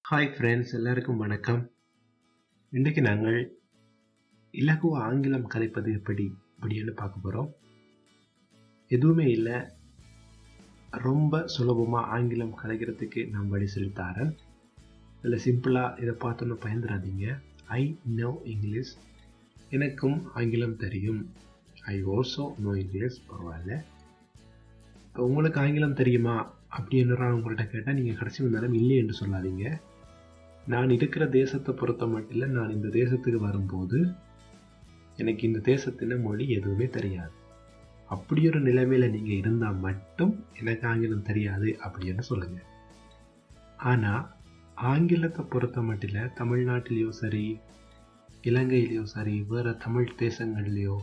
Hi friends, எல்லாருக்கும் வணக்கம். இன்றைக்கு நாங்கள் இலகுவ ஆங்கிலம் கதைப்பது எப்படின்னு பார்க்க போகிறோம். எதுவுமே இல்லை, ரொம்ப சுலபமாக ஆங்கிலம் கதைக்கிறதுக்கு நான் வழி சொல்லித்தாரேன். இதில் சிம்பிளாக இதை பார்த்தோன்னு பயந்துடாதீங்க. ஐ நோ இங்கிலீஷ், எனக்கும் ஆங்கிலம் தெரியும். ஐ ஆல்சோ நோ இங்கிலீஷ், பரவாயில்ல. இப்போ உங்களுக்கு ஆங்கிலம் தெரியுமா அப்படின்னு நான் உங்கள்கிட்ட கேட்டால் நீங்கள் கடைசி வந்தாலும் இல்லை என்று சொல்லாதீங்க. நான் இருக்கிற தேசத்தை பொறுத்த மட்டும் இல்லை, நான் இந்த தேசத்துக்கு வரும்போது எனக்கு இந்த தேசத்தின மொழி எதுவுமே தெரியாது. அப்படி ஒரு நிலைமையில் நீங்கள் இருந்தால் மட்டும் எனக்கு ஆங்கிலம் தெரியாது அப்படின்னு சொல்லுங்கள். ஆனால் ஆங்கிலத்தை பொறுத்த மட்டும் இல்லை, தமிழ்நாட்டிலையோ சரி, இலங்கையிலையோ சரி, வேறு தமிழ் தேசங்கள்லையோ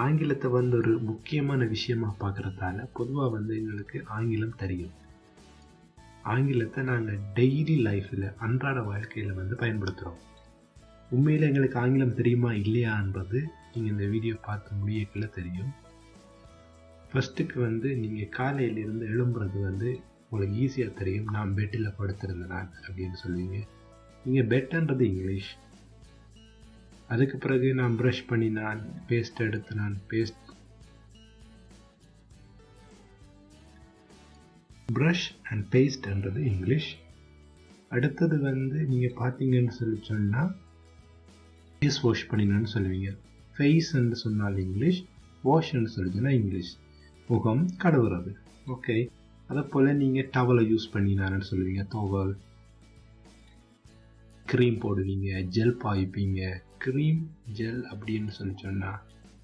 ஆங்கிலத்தை ஒரு முக்கியமான விஷயமாக பார்க்குறதால பொதுவாக எங்களுக்கு ஆங்கிலம் தெரியும். ஆங்கிலத்தை நாங்கள் டெய்லி லைஃப்பில், அன்றாட வாழ்க்கையில் பயன்படுத்துகிறோம். உண்மையில் எங்களுக்கு ஆங்கிலம் தெரியுமா இல்லையான்றது நீங்கள் இந்த வீடியோ பார்த்து முடியக்குள்ள தெரியும். ஃபஸ்ட்டுக்கு நீங்கள் காலையிலிருந்து எழும்புறது உங்களுக்கு ஈஸியாக தெரியும். நான் பெட்டில் படுத்திருந்தேன் நான் அப்படின்னு சொல்லுவீங்க. நீங்கள் பெட்டுன்றது இங்கிலீஷ். அதுக்கு பிறகு நான் ப்ரஷ் பண்ணி நான் பேஸ்ட் எடுத்து நான் ப்ரஷ் அண்ட் பேஸ்ட்ன்றது இங்கிலீஷ். அடுத்தது நீங்கள் பார்த்தீங்கன்னு சொன்னால் ஃபேஸ் வாஷ் பண்ணினான்னு சொல்லுவீங்க. ஃபேஸ்ன்னு சொன்னால் இங்கிலீஷ், வாஷ்ன்னு சொல்லிச்சுன்னா இங்கிலீஷ். முகம் கழுவுறது, ஓகே. அதை போல் நீங்கள் டவலை யூஸ் பண்ணினான்னு சொல்லுவீங்க, துவல். க்ரீம் போடுவீங்க, ஜெல் பாய்ப்பீங்க. க்ரீம் ஜெல் அப்படின்னு சொன்னால்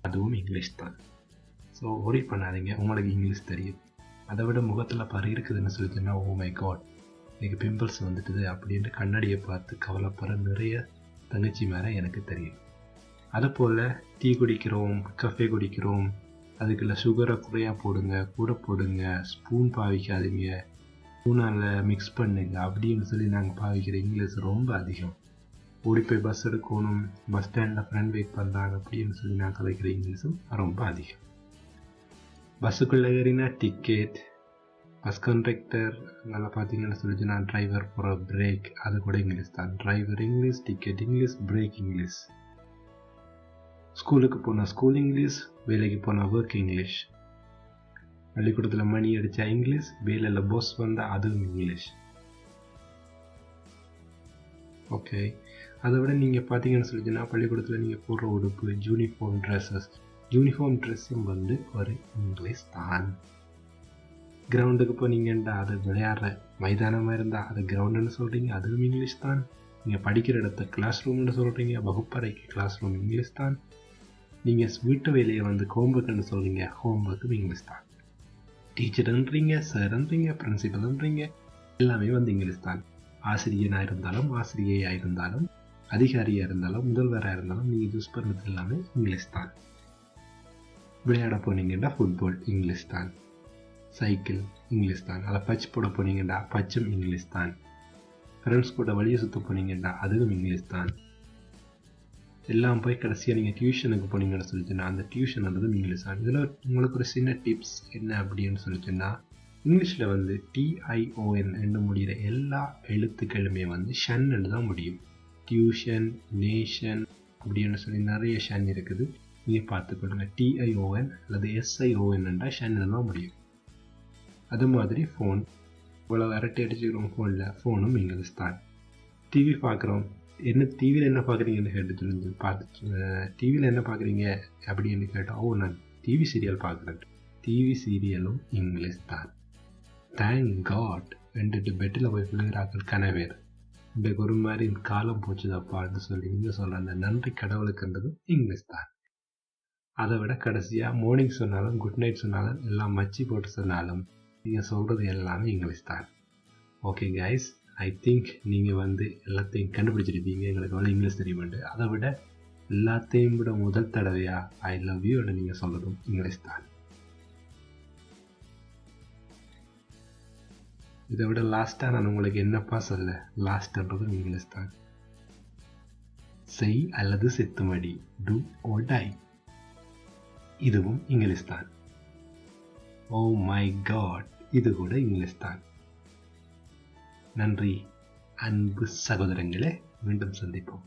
அதுவும் இங்கிலீஷ் தான். ஸோ ஒரி பண்ணாதீங்க, உங்களுக்கு இங்கிலீஷ் தெரியும். அதை விட முகத்தில் பாரு இருக்குதுன்னு சொல்லிச்சுன்னா, ஓ மை காட், எனக்கு பிம்பிள்ஸ் வந்துட்டுது அப்படின்ட்டு கண்ணாடியை பார்த்து கவலைப்படுற நிறைய தங்கச்சி மேலே எனக்கு தெரியும். அதை போல் டீ குடிக்கிறோம், கஃபே குடிக்கிறோம், அதுக்குள்ள சுகரை குறையாக போடுங்க, கூட போடுங்க, ஸ்பூன் பாவிக்காதீங்க, ஸ்பூனால் மிக்ஸ் பண்ணுங்க அப்படின்னு சொல்லி நாங்கள் பாவிக்கிற இங்கிலீஷ் ரொம்ப அதிகம். ஓடி போய் பஸ் எடுக்கணும், பஸ் ஸ்டாண்டில் ஃப்ரெண்ட் வெயிட் பண்ணுறாங்க அப்படின்னு சொல்லி நான் கதைக்கிற இங்கிலீஷும் ரொம்ப அதிகம். பஸ்ஸுக்குள்ளே ஏறினா டிக்கெட், பஸ் கண்டக்டர், நல்லா பார்த்தீங்கன்னு சொல்லிச்சுன்னா டிரைவர் போகிற பிரேக், அது கூட இங்கிலீஷ் தான். Driver English, ticket English, break English. ஸ்கூலுக்கு போனால் ஸ்கூல் இங்கிலீஷ், வேலைக்கு போனால் ஒர்க் இங்கிலீஷ். பள்ளிக்கூடத்தில் மணி அடித்தா இங்கிலீஷ், வேலையில் பாஸ் வந்தால் அதுவும் இங்கிலீஷ். ஓகே. அதை விட நீங்கள் பார்த்தீங்கன்னு சொல்லிச்சுன்னா பள்ளிக்கூடத்தில் நீங்கள் போடுற உடுப்பு, யூனிஃபார்ம் ட்ரெஸ்ஸஸ், யூனிஃபார்ம் ட்ரெஸ்ஸும் ஒரு இங்கிலீஷ் தான். கிரவுண்டுக்கு போனீங்கன்டா அது விளையாடுற மைதானமாக இருந்தால் அது கிரவுண்டுன்னு சொல்கிறீங்க, அதுவும் இங்கிலீஷ் தான். நீங்கள் படிக்கிற இடத்த கிளாஸ் ரூம்னு சொல்கிறீங்க, வகுப்பறைக்கு கிளாஸ் ரூம் இங்கிலீஷ் தான். நீங்கள் வீட்டு வேலையை ஹோம்ஒர்க்குன்னு சொல்கிறீங்க, ஹோம்ஒர்க்கும் இங்கிலீஷ் தான். டீச்சர்ன்றீங்க, சார்ன்றீங்க, பிரின்சிபல்ன்றீங்க, எல்லாமே இங்கிலீஷ் தான். ஆசிரியனாக இருந்தாலும், ஆசிரியையாக இருந்தாலும், அதிகாரியாக இருந்தாலும், முதல்வராக இருந்தாலும் நீங்கள் யூஸ் பண்ணுறது எல்லாமே இங்கிலீஷ் தான். விளையாட போனீங்கன்னா ஃபுட்பால் இங்கிலீஷ் தான். சைக்கிள் இங்கிலீஷ் தான். அதை பச் போட போனீங்கன்னா பச்சும் இங்கிலீஷ் தான். ஃப்ரெண்ட்ஸ் கூட வழியை சுற்ற போனீங்கன்னா அதுவும் இங்கிலீஷ் தான். எல்லாம் போய் கடைசியாக நீங்கள் டியூஷனுக்கு போனீங்கன்னு சொல்லிச்சுன்னா அந்த டியூஷன்ன்றதும் இங்கிலீஷ் தான். இதில் உங்களுக்கு ஒரு சின்ன டிப்ஸ் என்ன அப்படின்னு சொல்லிச்சுன்னா, இங்கிலீஷில் டிஐஓஎன் என்று முடிகிற எல்லா எழுத்துக்களுமே ஷன்னு தான் முடியும். டியூஷன், நேஷன் அப்படின்னு சொல்லி நிறைய ஷன் இருக்குது, நீங்கள் பார்த்துக்கொள்ளுங்க. டிஐஓஎன் அல்லது எஸ்ஐஓஎன் என்றால் ஷன்னு தான் முடியும். அது மாதிரி ஃபோன், இவ்வளோ அரட்டை அடிச்சுக்கிறோம் ஃபோனில், ஃபோனும் இங்கிலீஷ் தான். டிவி பார்க்குறோம், என்ன டிவியில் என்ன பார்க்குறீங்கன்னு கேட்டு டிவியில் என்ன பார்க்குறீங்க அப்படின்னு கேட்டால், ஓ நான் டிவி சீரியல் பார்க்குறேன், டிவி சீரியலும் இங்கிலீஷ் தான். தேங்க் காட் என்றுட்டு பெட்டில் போய் விழுகிறார்கள் கனவேர். இன்றைக்கு ஒரு மாதிரி காலம் போச்சுதாப்பான்னு சொல்லி நீங்கள் சொல்கிற அந்த நன்றி கடவுளுக்குன்றதும் இங்கிலீஷ் தான். அதை விட கடைசியாக மார்னிங் சொன்னாலும், குட் நைட் சொன்னாலும், எல்லாம் மச்சி போட்டு சொன்னாலும் நீங்கள் சொல்கிறது எல்லாமே இங்கிலீஷ் தான். ஓகே கைஸ், ஐ திங்க் நீங்கள் எல்லாத்தையும் கண்டுபிடிச்சிருப்பீங்க எங்களுக்கு இங்கிலீஷ் தெரியுமாண்டு. அதை விட எல்லாத்தையும் விட முதல் தடவையாக ஐ லவ் யூ என்று நீங்கள் சொல்கிறதும் இங்கிலீஷ் தான். இதை விட லாஸ்ட்டாக நான் உங்களுக்கு என்னப்பா சொல்ல, லாஸ்ட்ன்றதும் இங்கிலீஷ் தான். செய் அல்லது செத்துமடி, டூ ஓர் டை, இதுவும் இங்கிலீஷ் தான். ஓ மை காட், இது கூட இங்கிலீஷ் தான். நன்றி. அன்பு சகோதரங்களே, மீண்டும் சந்திப்போம்.